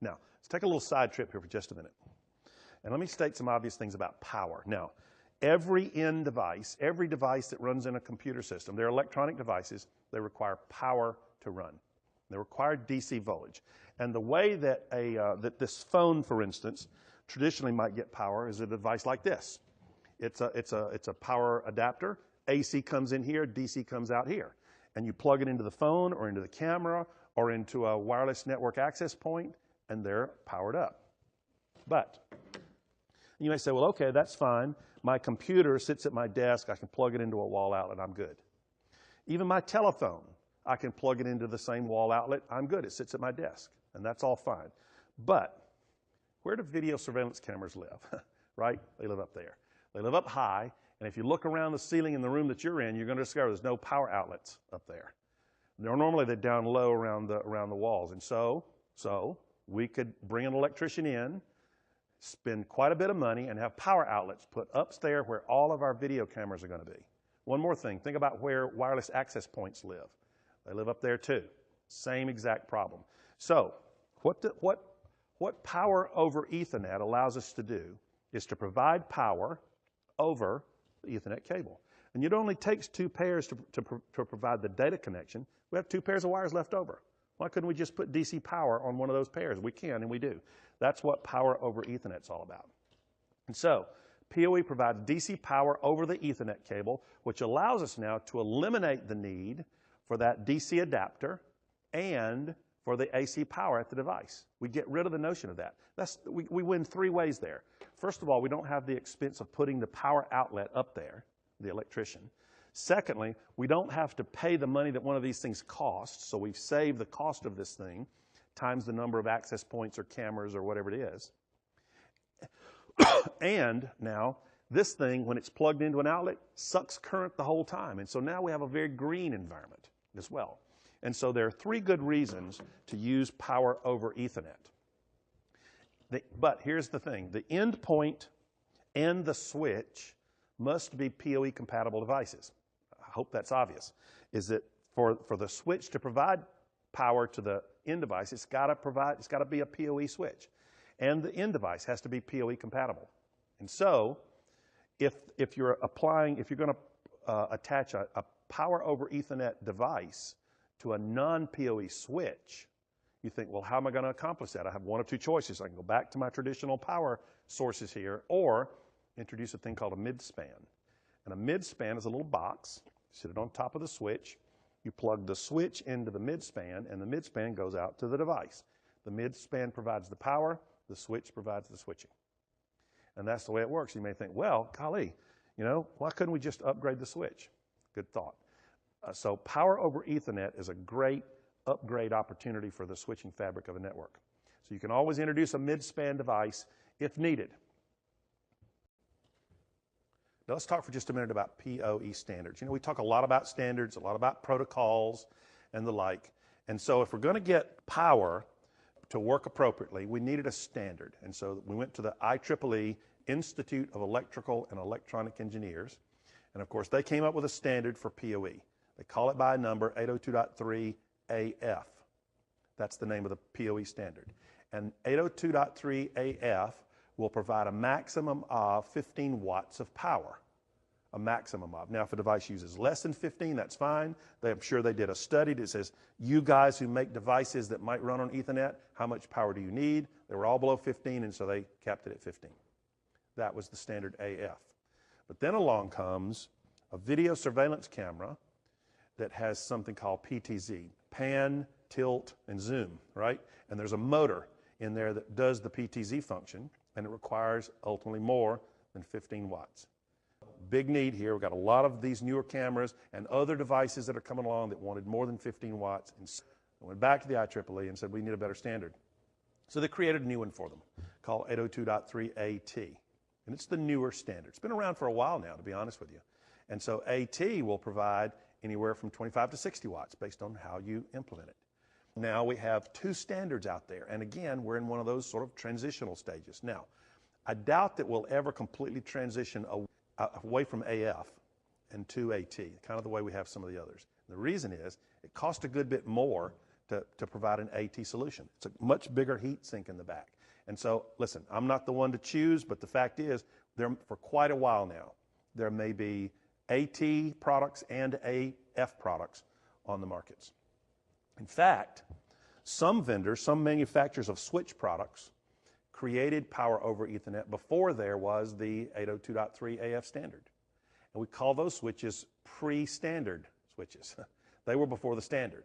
Now, let's take a little side trip here for just a minute. And let me state some obvious things about power. Now, every end device, every device that runs in a computer system, they're electronic devices, they require power to run. They require DC voltage. And the way that that this phone, for instance, traditionally might get power is a device like this. It's a power adapter. AC comes in here, DC comes out here. And you plug it into the phone or into the camera or into a wireless network access point, and they're powered up. But you may say, well, okay, that's fine. My computer sits at my desk. I can plug it into a wall outlet. I'm good. Even my telephone, I can plug it into the same wall outlet. I'm good. It sits at my desk, and that's all fine. But where do video surveillance cameras live? Right? They live up there. They live up high, and if you look around the ceiling in the room that you're in, you're going to discover there's no power outlets up there. Normally they're down low around the walls, and so we could bring an electrician in, spend quite a bit of money, and have power outlets put upstairs where all of our video cameras are going to be. One more thing, think about where wireless access points live. They live up there too. Same exact problem. So what power over Ethernet allows us to do is to provide power over the Ethernet cable. And it only takes two pairs to provide the data connection. We have two pairs of wires left over. Why couldn't we just put DC power on one of those pairs? We can, and we do. That's what power over Ethernet's all about. And so PoE provides DC power over the Ethernet cable, which allows us now to eliminate the need for that DC adapter and for the AC power at the device. We get rid of the notion of that. We win three ways there. First of all, we don't have the expense of putting the power outlet up there, the electrician. Secondly, we don't have to pay the money that one of these things costs, so we've saved the cost of this thing times the number of access points or cameras or whatever it is. And now, this thing, when it's plugged into an outlet, sucks current the whole time. And so now we have a very green environment as well. And so there are three good reasons to use power over Ethernet. But here's the thing. The endpoint and the switch must be PoE compatible devices. I hope that's obvious. Is that for the switch to provide power to the end device, it's got to be a PoE switch. And the end device has to be PoE compatible. And so if you're going to attach a power over Ethernet device to a non-PoE switch, you think, well, how am I going to accomplish that? I have one of two choices. I can go back to my traditional power sources here or introduce a thing called a midspan. And a midspan is a little box. You sit it on top of the switch. You plug the switch into the midspan, and the midspan goes out to the device. The midspan provides the power. The switch provides the switching. And that's the way it works. You may think, well, golly, why couldn't we just upgrade the switch? Good thought. So power over Ethernet is a great upgrade opportunity for the switching fabric of a network. So you can always introduce a midspan device if needed. Now let's talk for just a minute about PoE standards. We talk a lot about standards, a lot about protocols and the like. And so if we're going to get power to work appropriately, we needed a standard. And so we went to the IEEE, Institute of Electrical and Electronic Engineers. And of course, they came up with a standard for PoE. They call it by a number, 802.3 AF. That's the name of the PoE standard. And 802.3 AF will provide a maximum of 15 watts of power. A maximum of. Now, if a device uses less than 15, that's fine. I'm sure they did a study that says, you guys who make devices that might run on Ethernet, how much power do you need? They were all below 15, and so they capped it at 15. That was the standard AF. But then along comes a video surveillance camera that has something called PTZ, pan, tilt, and zoom, right? And there's a motor in there that does the PTZ function, and it requires ultimately more than 15 watts. Big need here. We've got a lot of these newer cameras and other devices that are coming along that wanted more than 15 watts. And so I went back to the IEEE and said, we need a better standard. So they created a new one for them called 802.3 AT. And it's the newer standard. It's been around for a while now, to be honest with you. And so AT will provide anywhere from 25 to 60 watts based on how you implement it. Now we have two standards out there. And again, we're in one of those sort of transitional stages. Now, I doubt that we'll ever completely transition away from AF and to AT, kind of the way we have some of the others. The reason is it costs a good bit more to provide an AT solution. It's a much bigger heat sink in the back. And so, listen, I'm not the one to choose, but the fact is, for quite a while now, there may be AT products and AF products on the markets. In fact, some vendors, some manufacturers of switch products created Power over Ethernet before there was the 802.3 AF standard. And we call those switches pre-standard switches. They were before the standard.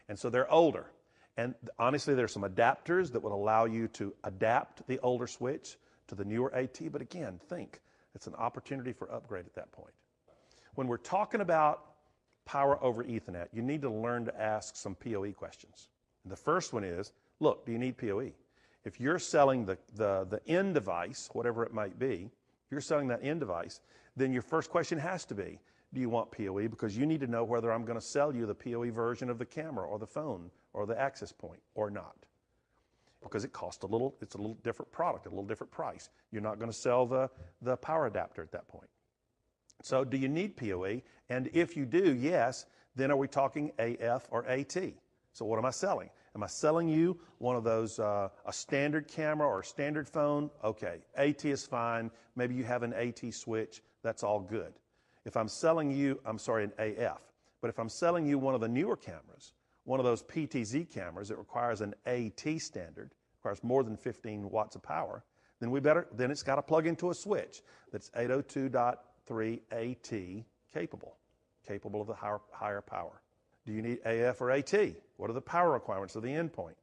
And so they're older. And honestly, there's some adapters that would allow you to adapt the older switch to the newer AT. But again, think, it's an opportunity for upgrade at that point. When we're talking about Power over Ethernet, you need to learn to ask some PoE questions. And the first one is, look, do you need PoE? If you're selling the end device, whatever it might be, if you're selling that end device, then your first question has to be, do you want PoE? Because you need to know whether I'm going to sell you the PoE version of the camera or the phone or the access point or not. Because it costs it's a little different product, a little different price. You're not going to sell the power adapter at that point. So do you need PoE? And if you do, yes, then are we talking AF or AT? So what am I selling? Am I selling you one of those, a standard camera or a standard phone? Okay, AT is fine. Maybe you have an AT switch. That's all good. If I'm selling you, I'm sorry, an AF. But if I'm selling you one of the newer cameras, one of those PTZ cameras that requires an AT standard, requires more than 15 watts of power, then it's got to plug into a switch that's 802.3 AT capable of the higher power. Do you need AF or AT? What are the power requirements of the endpoint?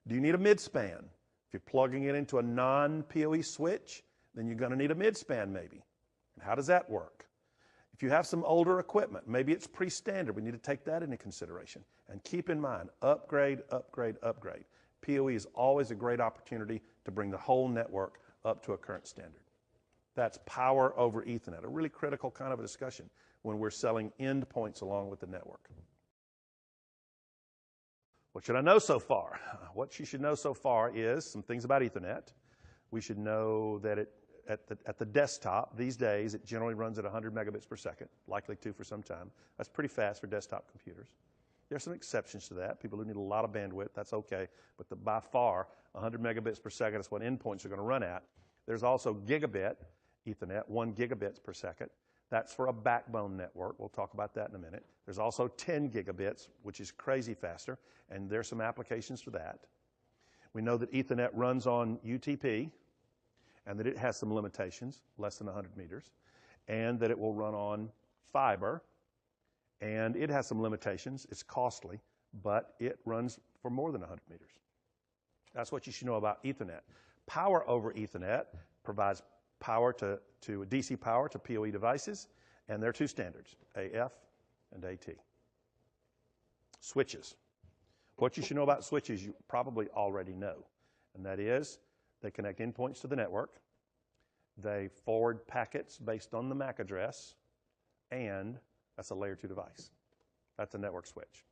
Do you need a midspan? If you're plugging it into a non-PoE switch, then you're going to need a midspan maybe. And how does that work? If you have some older equipment, maybe it's pre-standard, we need to take that into consideration. And keep in mind, upgrade, upgrade, upgrade. PoE is always a great opportunity to bring the whole network up to a current standard. That's Power over Ethernet, a really critical kind of a discussion when we're selling endpoints along with the network. What should I know so far? What you should know so far is some things about Ethernet. We should know that at the desktop, these days, it generally runs at 100 megabits per second, likely to for some time. That's pretty fast for desktop computers. There are some exceptions to that. People who need a lot of bandwidth, that's okay. But by far, 100 megabits per second is what endpoints are going to run at. There's also gigabit Ethernet, 1 gigabits per second. That's for a backbone network. We'll talk about that in a minute. There's also 10 gigabits, which is crazy faster, and there's some applications for that. We know that Ethernet runs on UTP, and that it has some limitations, less than 100 meters, and that it will run on fiber, and it has some limitations. It's costly, but it runs for more than 100 meters. That's what you should know about Ethernet. Power over Ethernet provides power to DC power to PoE devices, and there are two standards, AF and AT. Switches. What you should know about switches you probably already know, and that is they connect endpoints to the network, they forward packets based on the MAC address, and that's a layer 2 device. That's a network switch.